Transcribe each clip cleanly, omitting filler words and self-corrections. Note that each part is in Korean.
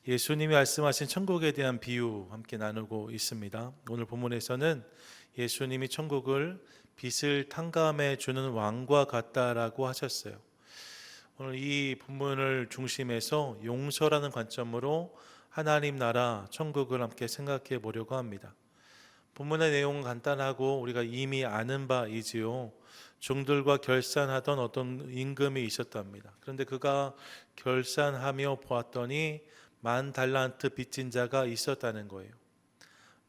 예수님이 말씀하신 천국에 대한 비유 함께 나누고 있습니다. 오늘 본문에서는 예수님이 천국을 빛을 탕감해 주는 왕과 같다라고 하셨어요. 오늘 이 본문을 중심해서 용서라는 관점으로 하나님 나라 천국을 함께 생각해 보려고 합니다. 본문의 내용은 간단하고 우리가 이미 아는 바이지요. 종들과 결산하던 어떤 임금이 있었답니다. 그런데 그가 결산하며 보았더니 10,000달란트 빚진 자가 있었다는 거예요.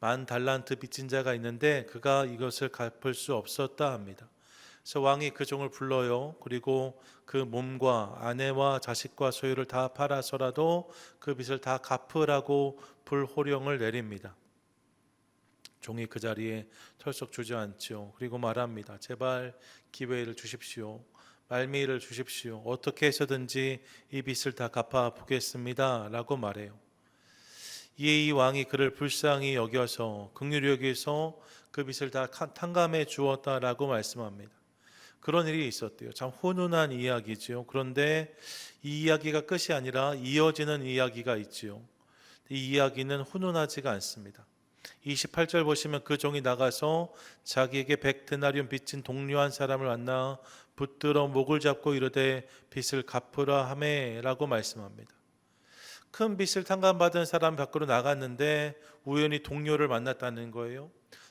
10,000달란트 빚진 자가 있는데 그가 이것을 갚을 수 없었다 합니다. 그래서 왕이 그 종을 불러요. 그리고 그 몸과 아내와 자식과 소유를 다 팔아서라도 그 빚을 다 갚으라고 불호령을 내립니다. 종이 그 자리에 털썩 주저앉죠. 그리고 말합니다. 제발 기회를 주십시오. 말미를 주십시오. 어떻게 해서든지 이 빚을 다 갚아 보겠습니다. 라고 말해요. 이에 이 왕이 그를 불쌍히 여겨서 긍휼히 여겨서 그 빚을 다 탕감해 주었다라고 말씀합니다. 그런 일이 있었대요. 참 훈훈한 이야기지요. 그런데 이 이야기가 끝이 아니라 이어지는 이야기가 있지요. 이 이야기는 훈훈하지가 않습니다. 28절 보시면 그 종이 나가서 자기에게 100데나리온 빚진 동료 한 사람을 만나 붙들어 목을 잡고 이르되 빚을 갚으라 하매라고 말씀합니다. 큰 빚을 탕감받은 사람 밖으로 나갔는데 우연히 동료를 만났다는 거예요.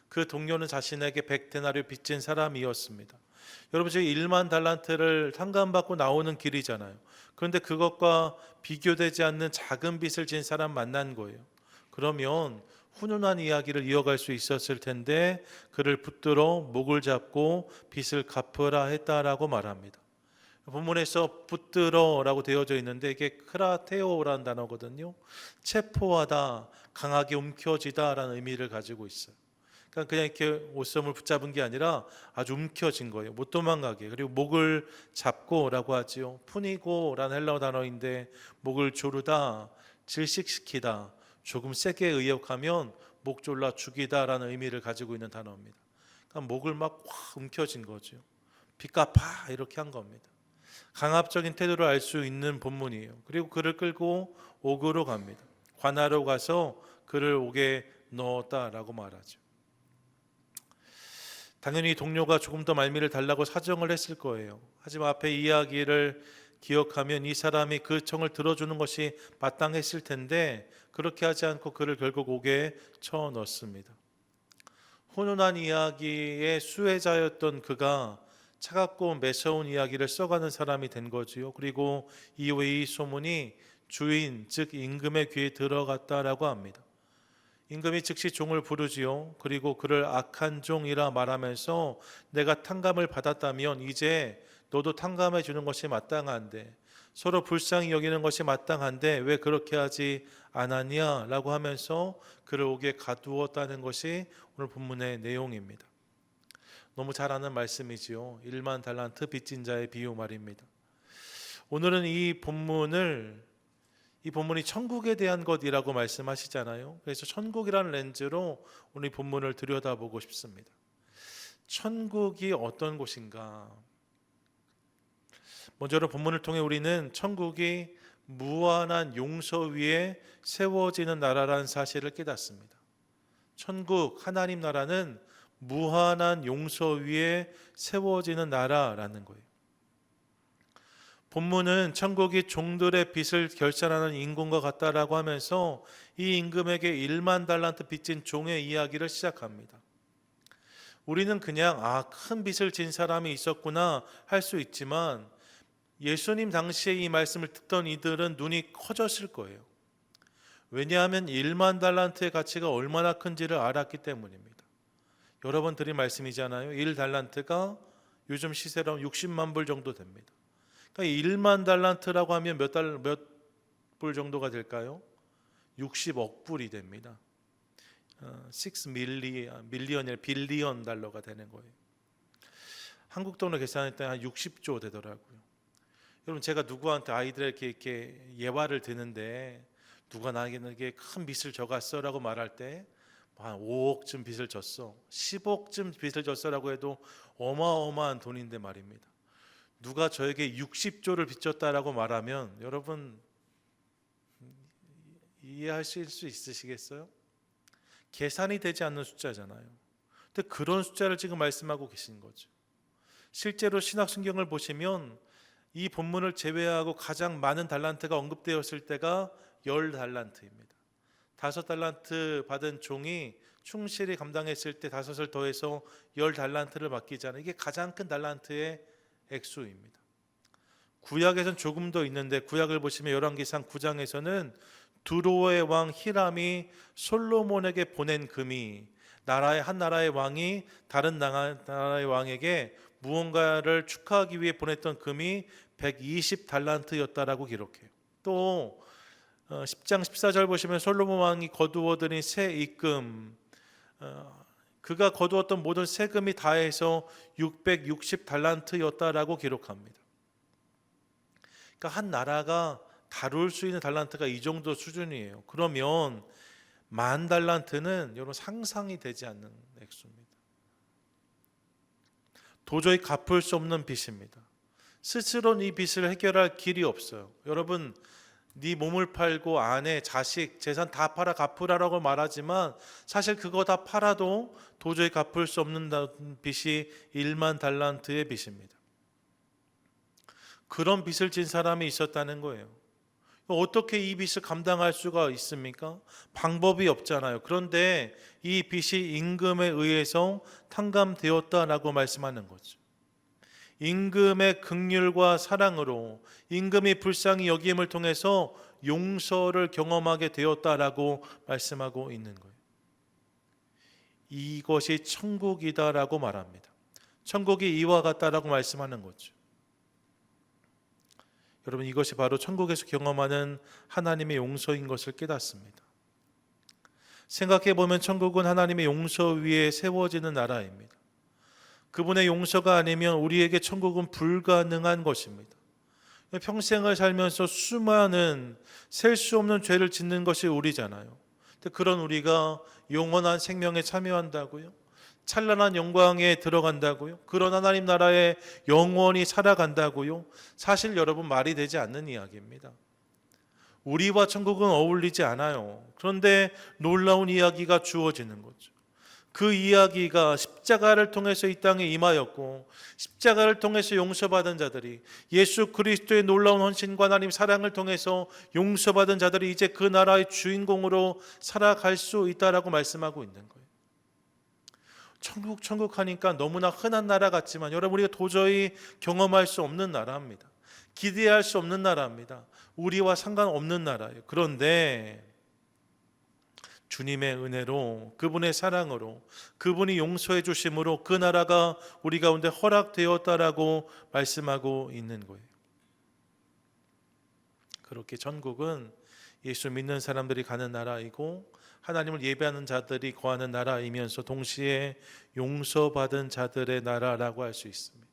그 동료는 자신에게 100데나리온 빚진 사람이었습니다. 여러분, 지금 1만 달란트를 탕감받고 나오는 길이잖아요. 그런데 그것과 비교되지 않는 작은 빚을 진 사람 만난 거예요. 그러면 훈훈한 이야기를 이어갈 수 있었을 텐데 그를 붙들어 목을 잡고 빚을 갚으라 했다라고 말합니다. 본문에서 붙들어라고 되어져 있는데 이게 크라테오라는 단어거든요. 체포하다, 강하게 움켜쥐다라는 의미를 가지고 있어요. 그러니까 그냥 이렇게 옷섬을 붙잡은 게 아니라 아주 움켜쥔 거예요. 못 도망가게. 그리고 목을 잡고라고 하지요. 푸니고라는 헬라어 단어인데 목을 조르다, 질식시키다, 조금 세게 의역하면 목 졸라 죽이다라는 의미를 가지고 있는 단어입니다. 그러니까 목을 막 확 움켜쥔 거죠. 빚 갚아 이렇게 한 겁니다. 강압적인 태도를 알 수 있는 본문이에요. 그리고 그를 끌고 옥으로 갑니다. 관하로 가서 그를 옥에 넣었다라고 말하죠. 당연히 동료가 조금 더 말미를 달라고 사정을 했을 거예요. 하지만 앞에 이야기를 기억하면 이 사람이 그 청을 들어주는 것이 마땅했을 텐데 그렇게 하지 않고 그를 결국 옥에 쳐 넣습니다. 훈훈한 이야기의 수혜자였던 그가 차갑고 매서운 이야기를 써가는 사람이 된 거지요. 그리고 이후에 이 소문이 주인 즉 임금의 귀에 들어갔다라고 합니다. 임금이 즉시 종을 부르지요. 그리고 그를 악한 종이라 말하면서 내가 탕감을 받았다면 이제 너도 탕감해 주는 것이 마땅한데 서로 불쌍히 여기는 것이 마땅한데 왜 그렇게 하지 않았냐라고 하면서 그를 옥에 가두었다는 것이 오늘 본문의 내용입니다. 너무 잘 아는 말씀이지요. 1만 달란트 빚진 자의 비유 말입니다. 오늘은 이 본문이 천국에 대한 것이라고 말씀하시잖아요. 그래서 천국이라는 렌즈로 오늘 이 본문을 들여다보고 싶습니다. 천국이 어떤 곳인가? 먼저 본문을 통해 우리는 천국이 무한한 용서 위에 세워지는 나라라는 사실을 깨닫습니다. 천국, 하나님 나라는 무한한 용서 위에 세워지는 나라라는 거예요. 본문은 천국이 종들의 빚을 결산하는 임금과 같다라고 하면서 이 임금에게 1만 달란트 빚진 종의 이야기를 시작합니다. 우리는 그냥 큰 빚을 진 사람이 있었구나 할 수 있지만 예수님 당시에 이 말씀을 듣던 이들은 눈이 커졌을 거예요. 왜냐하면 1만 달란트의 가치가 얼마나 큰지를 알았기 때문입니다. 여러 번 드린 말씀이잖아요. 1달란트가 요즘 시세로 60만 불 정도 됩니다. 그러니까 1만 달란트라고 하면 몇 불 정도가 될까요? 60억 불이 됩니다. 6 밀리언 빌리언 달러가 되는 거예요. 한국 돈으로 계산할 때 한 60조 되더라고요. 여러분, 제가 누구한테 아이들에게 이렇게 예화를 드는데 누가 나에게 큰 빚을 져갔어라고 말할 때 한 5억쯤 빚을 졌어, 10억쯤 빚을 졌어라고 해도 어마어마한 돈인데 말입니다. 누가 저에게 60조를 빚졌다라고 말하면 여러분 이해하실 수 있으시겠어요? 계산이 되지 않는 숫자잖아요. 근데 그런 숫자를 지금 말씀하고 계신 거죠. 실제로 신약 성경을 보시면 이 본문을 제외하고 가장 많은 달란트가 언급되었을 때가 10달란트입니다. 5달란트 받은 종이 충실히 감당했을 때 5을 더해서 10달란트를 맡기잖아요. 이게 가장 큰 달란트의 액수입니다. 구약에서는 조금 더 있는데, 구약을 보시면 열왕기상 9장에서는 두로의 왕 히람이 솔로몬에게 보낸 금이, 한 나라의 왕이 다른 나라의 왕에게 무언가를 축하하기 위해 보냈던 금이 120달란트였다라고 기록해요. 또 10장 14절 보시면 솔로몬 왕이 거두어들인 새 입금, 그가 거두었던 모든 세금이 다해서 660달란트였다라고 기록합니다. 그러니까 한 나라가 다룰 수 있는 달란트가 이 정도 수준이에요. 그러면 10,000달란트는 여러분 상상이 되지 않는 액수입니다. 도저히 갚을 수 없는 빚입니다. 스스로는 이 빚을 해결할 길이 없어요. 여러분, 네 몸을 팔고 아내, 자식, 재산 다 팔아 갚으라라고 말하지만 사실 그거 다 팔아도 도저히 갚을 수 없는 빚이 10,000달란트의 빚입니다. 그런 빚을 진 사람이 있었다는 거예요. 어떻게 이 빚을 감당할 수가 있습니까? 방법이 없잖아요. 그런데 이 빚이 임금에 의해서 탕감되었다라고 말씀하는 거죠. 임금의 긍휼과 사랑으로 임금이 불쌍히 여김을 통해서 용서를 경험하게 되었다라고 말씀하고 있는 거예요. 이것이 천국이다라고 말합니다. 천국이 이와 같다라고 말씀하는 거죠. 여러분, 이것이 바로 천국에서 경험하는 하나님의 용서인 것을 깨닫습니다. 생각해 보면 천국은 하나님의 용서 위에 세워지는 나라입니다. 그분의 용서가 아니면 우리에게 천국은 불가능한 것입니다. 평생을 살면서 수많은 셀 수 없는 죄를 짓는 것이 우리잖아요. 그런 우리가 영원한 생명에 참여한다고요? 찬란한 영광에 들어간다고요? 그런 하나님 나라에 영원히 살아간다고요? 사실 여러분, 말이 되지 않는 이야기입니다. 우리와 천국은 어울리지 않아요. 그런데 놀라운 이야기가 주어지는 거죠. 그 이야기가 십자가를 통해서 이 땅에 임하였고, 십자가를 통해서 용서받은 자들이, 예수 그리스도의 놀라운 헌신과 하나님 사랑을 통해서 용서받은 자들이 이제 그 나라의 주인공으로 살아갈 수 있다라고 말씀하고 있는 거예요. 천국 하니까 너무나 흔한 나라 같지만 여러분, 우리가 도저히 경험할 수 없는 나라입니다. 기대할 수 없는 나라입니다. 우리와 상관없는 나라예요. 그런데 주님의 은혜로, 그분의 사랑으로, 그분이 용서해 주심으로 그 나라가 우리 가운데 허락되었다라고 말씀하고 있는 거예요. 그렇게 천국은 예수 믿는 사람들이 가는 나라이고, 하나님을 예배하는 자들이 거하는 나라이면서 동시에 용서받은 자들의 나라라고 할 수 있습니다.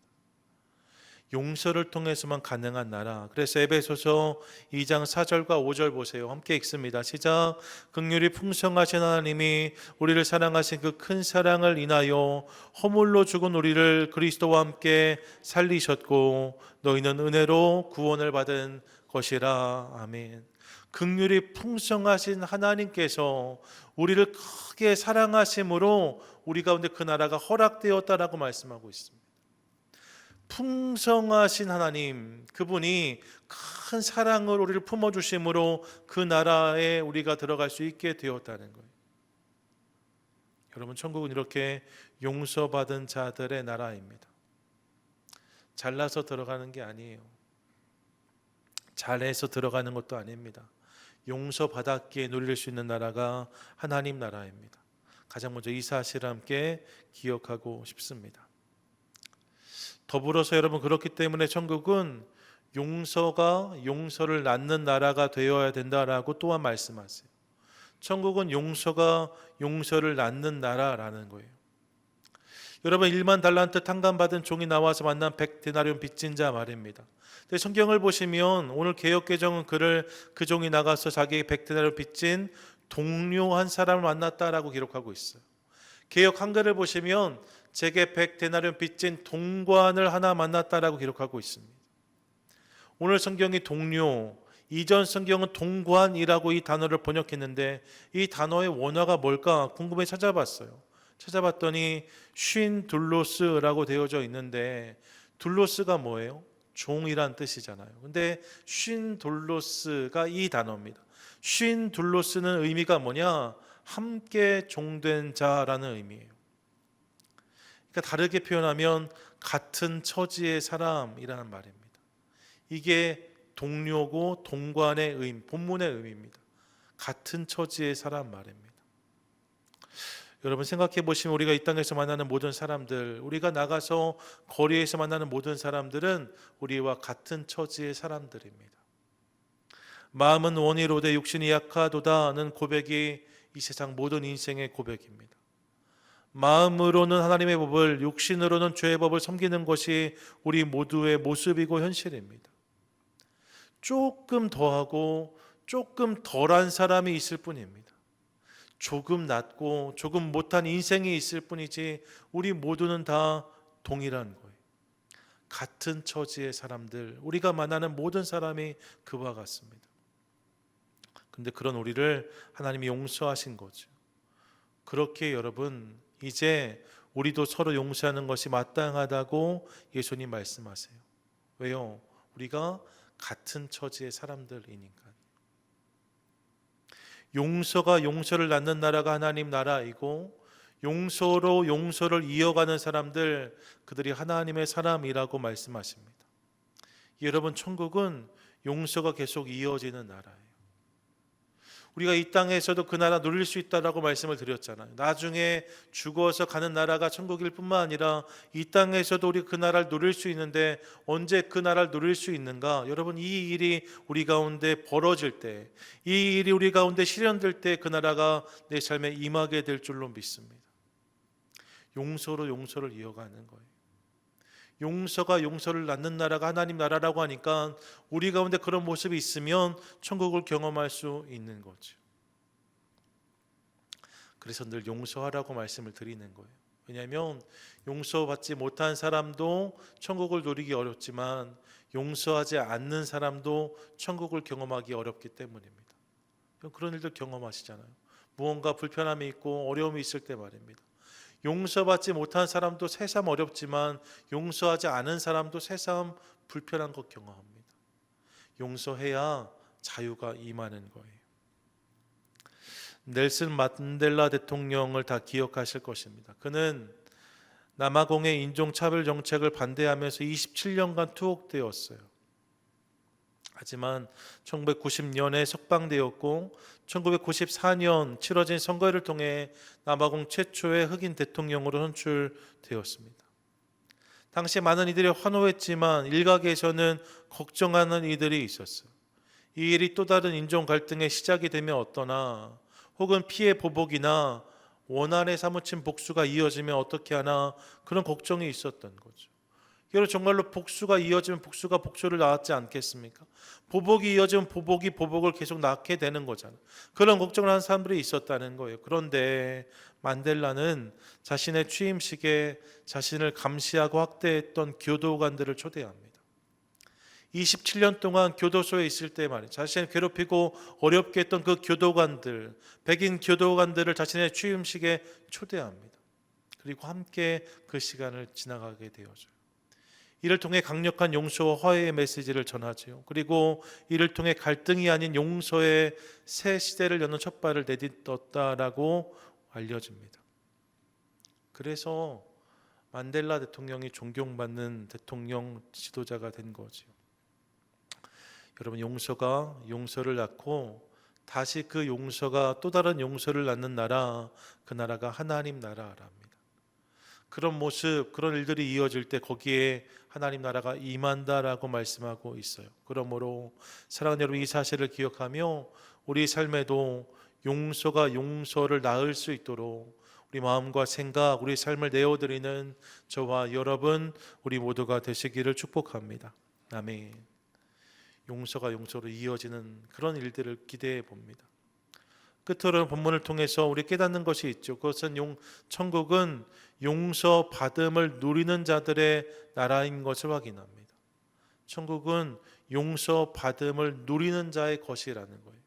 용서를 통해서만 가능한 나라. 그래서 에베소서 2장 4절과 5절 보세요. 함께 읽습니다. 시작. 긍휼이 풍성하신 하나님이 우리를 사랑하신 그 큰 사랑을 인하여 허물로 죽은 우리를 그리스도와 함께 살리셨고 너희는 은혜로 구원을 받은 것이라. 아멘. 긍휼이 풍성하신 하나님께서 우리를 크게 사랑하심으로 우리 가운데 그 나라가 허락되었다라고 말씀하고 있습니다. 풍성하신 하나님, 그분이 큰 사랑을 우리를 품어주심으로 그 나라에 우리가 들어갈 수 있게 되었다는 거예요. 여러분, 천국은 이렇게 용서받은 자들의 나라입니다. 잘나서 들어가는 게 아니에요. 잘해서 들어가는 것도 아닙니다. 용서받았기에 누릴 수 있는 나라가 하나님 나라입니다. 가장 먼저 이 사실을 함께 기억하고 싶습니다. 더불어서 여러분, 그렇기 때문에 천국은 용서가 용서를 낳는 나라가 되어야 된다라고 또한 말씀하세요. 천국은 용서가 용서를 낳는 나라라는 거예요. 여러분, 10,000달란트 탕감받은 종이 나와서 만난 100데나리온 빚진 자 말입니다. 근데 성경을 보시면 오늘 개역개정은 그 종이 나가서 자기에게 100데나리온 빚진 동료 한 사람을 만났다라고 기록하고 있어요. 개역 한글을 보시면 제게 100데나리온 빚진 동관을 하나 만났다라고 기록하고 있습니다. 오늘 성경이 동료, 이전 성경은 동관이라고 이 단어를 번역했는데 이 단어의 원어가 뭘까 궁금해 찾아봤어요. 찾아봤더니 쉰 둘로스라고 되어져 있는데 둘로스가 뭐예요? 종이란 뜻이잖아요. 근데 쉰 둘로스가 이 단어입니다. 쉰 둘로스는 의미가 뭐냐? 함께 종된 자라는 의미예요. 그러니까 다르게 표현하면 같은 처지의 사람이라는 말입니다. 이게 동료고 동관의 의미, 본문의 의미입니다. 같은 처지의 사람 말입니다. 여러분 생각해 보시면 우리가 이 땅에서 만나는 모든 사람들, 우리가 나가서 거리에서 만나는 모든 사람들은 우리와 같은 처지의 사람들입니다. 마음은 원이로되 육신이 약하도다는 고백이 이 세상 모든 인생의 고백입니다. 마음으로는 하나님의 법을, 육신으로는 죄의 법을 섬기는 것이 우리 모두의 모습이고 현실입니다. 조금 더하고 조금 덜한 사람이 있을 뿐입니다. 조금 낫고 조금 못한 인생이 있을 뿐이지 우리 모두는 다 동일한 거예요. 같은 처지의 사람들, 우리가 만나는 모든 사람이 그와 같습니다. 근데 그런 우리를 하나님이 용서하신 거죠. 그렇게 여러분 이제 우리도 서로 용서하는 것이 마땅하다고 예수님 말씀하세요. 왜요? 우리가 같은 처지의 사람들이니까. 용서가 용서를 낳는 나라가 하나님 나라이고 용서로 용서를 이어가는 사람들, 그들이 하나님의 사람이라고 말씀하십니다. 여러분 천국은 용서가 계속 이어지는 나라예요. 우리가 이 땅에서도 그 나라 누릴 수 있다라고 말씀을 드렸잖아요. 나중에 죽어서 가는 나라가 천국일 뿐만 아니라 이 땅에서도 우리 그 나라를 누릴 수 있는데 언제 그 나라를 누릴 수 있는가? 여러분 이 일이 우리 가운데 벌어질 때, 이 일이 우리 가운데 실현될 때 그 나라가 내 삶에 임하게 될 줄로 믿습니다. 용서로 용서를 이어가는 거예요. 용서가 용서를 낳는 나라가 하나님 나라라고 하니까 우리 가운데 그런 모습이 있으면 천국을 경험할 수 있는 거죠. 그래서 늘 용서하라고 말씀을 드리는 거예요. 왜냐하면 용서받지 못한 사람도 천국을 누리기 어렵지만 용서하지 않는 사람도 천국을 경험하기 어렵기 때문입니다. 그런 일들 경험하시잖아요. 무언가 불편함이 있고 어려움이 있을 때 말입니다. 용서받지 못한 사람도 새삼 어렵지만 용서하지 않은 사람도 새삼 불편한 것 경험합니다. 용서해야 자유가 임하는 거예요. 넬슨 만델라 대통령을 다 기억하실 것입니다. 그는 남아공의 인종차별 정책을 반대하면서 27년간 투옥되었어요. 하지만 1990년에 석방되었고 1994년 치러진 선거를 통해 남아공 최초의 흑인 대통령으로 선출되었습니다. 당시 많은 이들이 환호했지만 일각에서는 걱정하는 이들이 있었어요. 이 일이 또 다른 인종 갈등의 시작이 되면 어떠나, 혹은 피해 보복이나 원한에 사무친 복수가 이어지면 어떻게 하나, 그런 걱정이 있었던 거죠. 여러분 정말로 복수가 이어지면 복수가 복수를 낳았지 않겠습니까? 보복이 이어지면 보복이 보복을 계속 낳게 되는 거잖아요. 그런 걱정을 하는 사람들이 있었다는 거예요. 그런데 만델라는 자신의 취임식에 자신을 감시하고 학대했던 교도관들을 초대합니다. 27년 동안 교도소에 있을 때 말이에요. 자신을 괴롭히고 어렵게 했던 그 교도관들, 백인 교도관들을 자신의 취임식에 초대합니다. 그리고 함께 그 시간을 지나가게 되어져요. 이를 통해 강력한 용서와 화해의 메시지를 전하지요. 그리고 이를 통해 갈등이 아닌 용서의 새 시대를 여는 첫발을 내딛었다라고 알려집니다. 그래서 만델라 대통령이 존경받는 대통령 지도자가 된 거죠. 여러분 용서가 용서를 낳고 다시 그 용서가 또 다른 용서를 낳는 나라, 그 나라가 하나님 나라랍니다. 그런 모습, 그런 일들이 이어질 때 거기에 하나님 나라가 임한다라고 말씀하고 있어요. 그러므로 사랑하는 여러분, 이 사실을 기억하며 우리 삶에도 용서가 용서를 낳을 수 있도록 우리 마음과 생각, 우리 삶을 내어드리는 저와 여러분 우리 모두가 되시기를 축복합니다. 아멘. 용서가 용서로 이어지는 그런 일들을 기대해 봅니다. 끝으로 본문을 통해서 우리 깨닫는 것이 있죠. 그것은 천국은 용서받음을 누리는 자들의 나라인 것을 확인합니다. 천국은 용서받음을 누리는 자의 것이라는 거예요.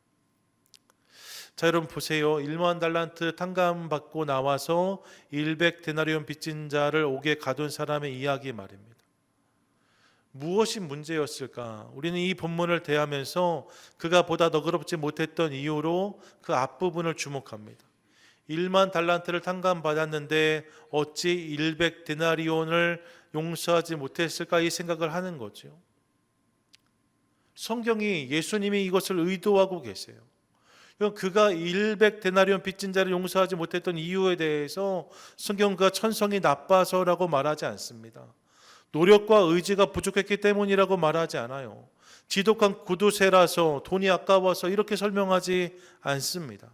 자, 여러분 보세요. 1만 달란트 탕감받고 나와서 100데나리온 빚진 자를 옥에 가둔 사람의 이야기 말입니다. 무엇이 문제였을까? 우리는 이 본문을 대하면서 그가 보다 너그럽지 못했던 이유로 그 앞부분을 주목합니다. 1만 달란트를 탕감받았는데 어찌 100데나리온을 용서하지 못했을까? 이 생각을 하는 거죠. 성경이 예수님이 이것을 의도하고 계세요. 그가 100데나리온 빚진 자를 용서하지 못했던 이유에 대해서 성경은 그가 천성이 나빠서라고 말하지 않습니다. 노력과 의지가 부족했기 때문이라고 말하지 않아요. 지독한 구두쇠라서, 돈이 아까워서 이렇게 설명하지 않습니다.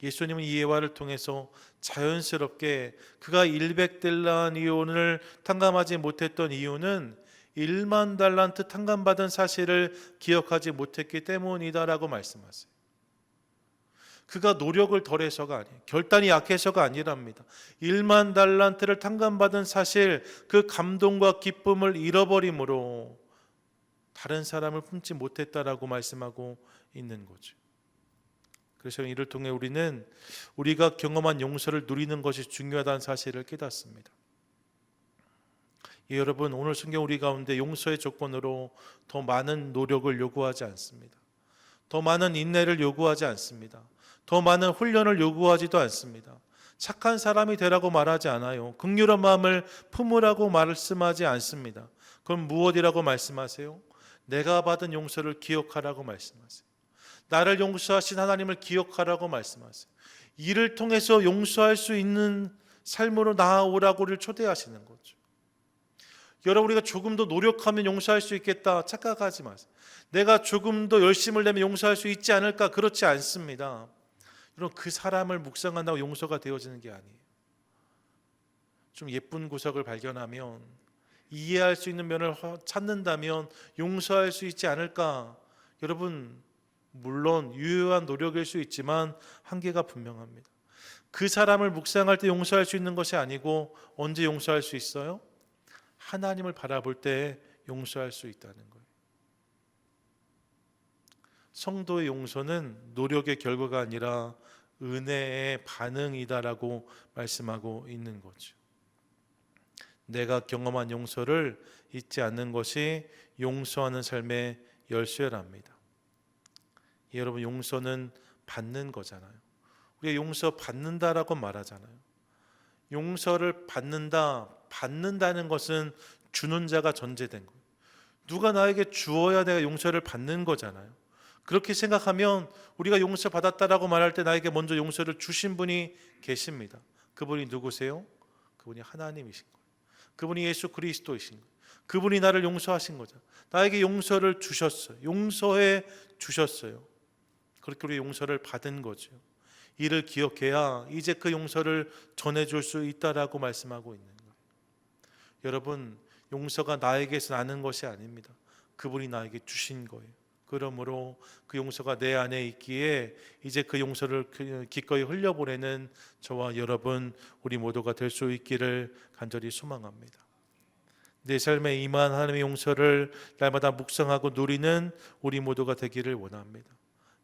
예수님은 이 예화를 통해서 자연스럽게 그가 100데나리온을 탕감하지 못했던 이유는 1만 달란트 탕감받은 사실을 기억하지 못했기 때문이다라고 말씀하세요. 그가 노력을 덜해서가 아니에요. 결단이 약해서가 아니랍니다. 1만 달란트를 탕감받은 사실, 그 감동과 기쁨을 잃어버림으로 다른 사람을 품지 못했다라고 말씀하고 있는 거죠. 그래서 이를 통해 우리는 우리가 경험한 용서를 누리는 것이 중요하다는 사실을 깨닫습니다. 예, 여러분, 오늘 성경 우리 가운데 용서의 조건으로 더 많은 노력을 요구하지 않습니다. 더 많은 인내를 요구하지 않습니다. 더 많은 훈련을 요구하지도 않습니다. 착한 사람이 되라고 말하지 않아요. 긍휼한 마음을 품으라고 말씀하지 않습니다. 그럼 무엇이라고 말씀하세요? 내가 받은 용서를 기억하라고 말씀하세요. 나를 용서하신 하나님을 기억하라고 말씀하세요. 이를 통해서 용서할 수 있는 삶으로 나아오라고를 초대하시는 거죠. 여러분, 우리가 조금 더 노력하면 용서할 수 있겠다 착각하지 마세요. 내가 조금 더 열심을 내면 용서할 수 있지 않을까? 그렇지 않습니다. 여러분, 그 사람을 묵상한다고 용서가 되어지는 게 아니에요. 좀 예쁜 구석을 발견하면, 이해할 수 있는 면을 찾는다면 용서할 수 있지 않을까? 여러분, 물론 유효한 노력일 수 있지만 한계가 분명합니다. 그 사람을 묵상할 때 용서할 수 있는 것이 아니고 언제 용서할 수 있어요? 하나님을 바라볼 때 용서할 수 있다는 거예요. 성도의 용서는 노력의 결과가 아니라 은혜의 반응이다라고 말씀하고 있는 거죠. 내가 경험한 용서를 잊지 않는 것이 용서하는 삶의 열쇠랍니다. 여러분, 용서는 받는 거잖아요. 우리가 용서 받는다라고 말하잖아요. 용서를 받는다는 것은 주는 자가 전제된 거예요. 누가 나에게 주어야 내가 용서를 받는 거잖아요. 그렇게 생각하면 우리가 용서받았다라고 말할 때 나에게 먼저 용서를 주신 분이 계십니다. 그분이 누구세요? 그분이 하나님이신 거예요. 그분이 예수 그리스도이신 거예요. 그분이 나를 용서하신 거죠. 나에게 용서를 주셨어요. 용서해 주셨어요. 그렇게 우리 용서를 받은 거죠. 이를 기억해야 이제 그 용서를 전해줄 수 있다라고 말씀하고 있는 거예요. 여러분, 용서가 나에게서 나는 것이 아닙니다. 그분이 나에게 주신 거예요. 그러므로 그 용서가 내 안에 있기에 이제 그 용서를 기꺼이 흘려보내는 저와 여러분, 우리 모두가 될 수 있기를 간절히 소망합니다. 내 삶에 임한 하나님의 용서를 날마다 묵상하고 누리는 우리 모두가 되기를 원합니다.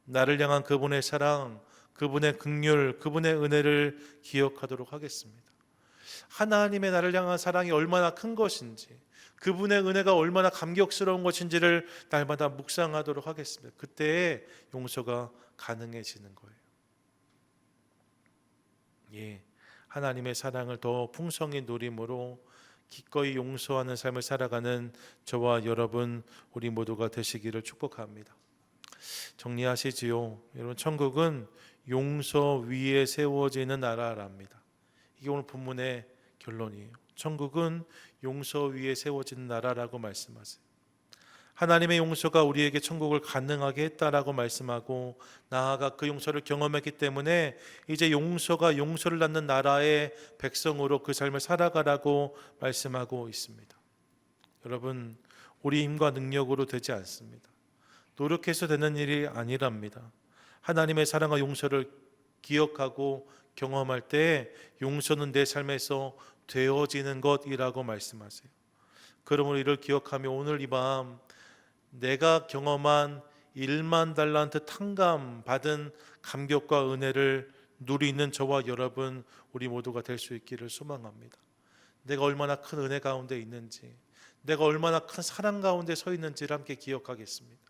나를 향한 그분의 사랑, 그분의 긍휼, 그분의 은혜를 기억하도록 하겠습니다. 하나님의 나를 향한 사랑이 얼마나 큰 것인지, 그분의 은혜가 얼마나 감격스러운 것인지를 날마다 묵상하도록 하겠습니다. 그때에 용서가 가능해지는 거예요. 예, 하나님의 사랑을 더 풍성히 누림으로 기꺼이 용서하는 삶을 살아가는 저와 여러분, 우리 모두가 되시기를 축복합니다. 정리하시지요. 여러분, 천국은 용서 위에 세워지는 나라랍니다. 이게 오늘 본문의 결론이에요. 천국은 용서 위에 세워지는 나라라고 말씀하세요. 하나님의 용서가 우리에게 천국을 가능하게 했다라고 말씀하고, 나아가 그 용서를 경험했기 때문에 이제 용서가 용서를 낳는 나라의 백성으로 그 삶을 살아가라고 말씀하고 있습니다. 여러분, 우리 힘과 능력으로 되지 않습니다. 노력해서 되는 일이 아니랍니다. 하나님의 사랑과 용서를 기억하고 경험할 때 용서는 내 삶에서 되어지는 것이라고 말씀하세요. 그러므로 이를 기억하며 오늘 이 밤 내가 경험한 1만 달란트 탕감 받은 감격과 은혜를 누리는 저와 여러분 우리 모두가 될 수 있기를 소망합니다. 내가 얼마나 큰 은혜 가운데 있는지, 내가 얼마나 큰 사랑 가운데 서 있는지를 함께 기억하겠습니다.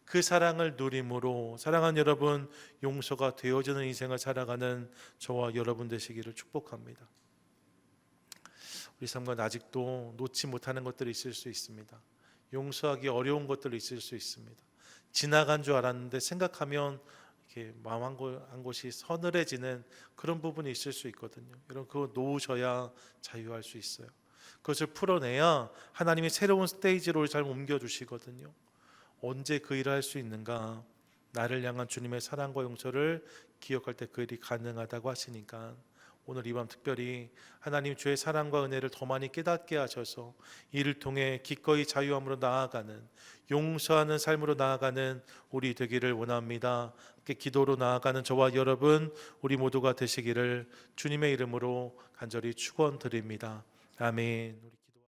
그 사랑을 누림으로 사랑하는 여러분 용서가 되어지는 인생을 살아가는 저와 여러분 되시기를 축복합니다. 우리 삶 가운데 아직도 놓지 못하는 것들이 있을 수 있습니다. 용서하기 어려운 것들이 있을 수 있습니다. 지나간 줄 알았는데 생각하면 이렇게 마음 한 곳이 서늘해지는 그런 부분이 있을 수 있거든요. 여러분 그거 놓으셔야 자유할 수 있어요. 그것을 풀어내야 하나님이 새로운 스테이지로 잘 옮겨주시거든요. 언제 그 일을 할 수 있는가? 나를 향한 주님의 사랑과 용서를 기억할 때 그 일이 가능하다고 하시니까 오늘 이 밤 특별히 하나님 주의 사랑과 은혜를 더 많이 깨닫게 하셔서 이를 통해 기꺼이 자유함으로 나아가는 용서하는 삶으로 나아가는 우리 되기를 원합니다. 함께 기도로 나아가는 저와 여러분 우리 모두가 되시기를 주님의 이름으로 간절히 축원드립니다. 아멘.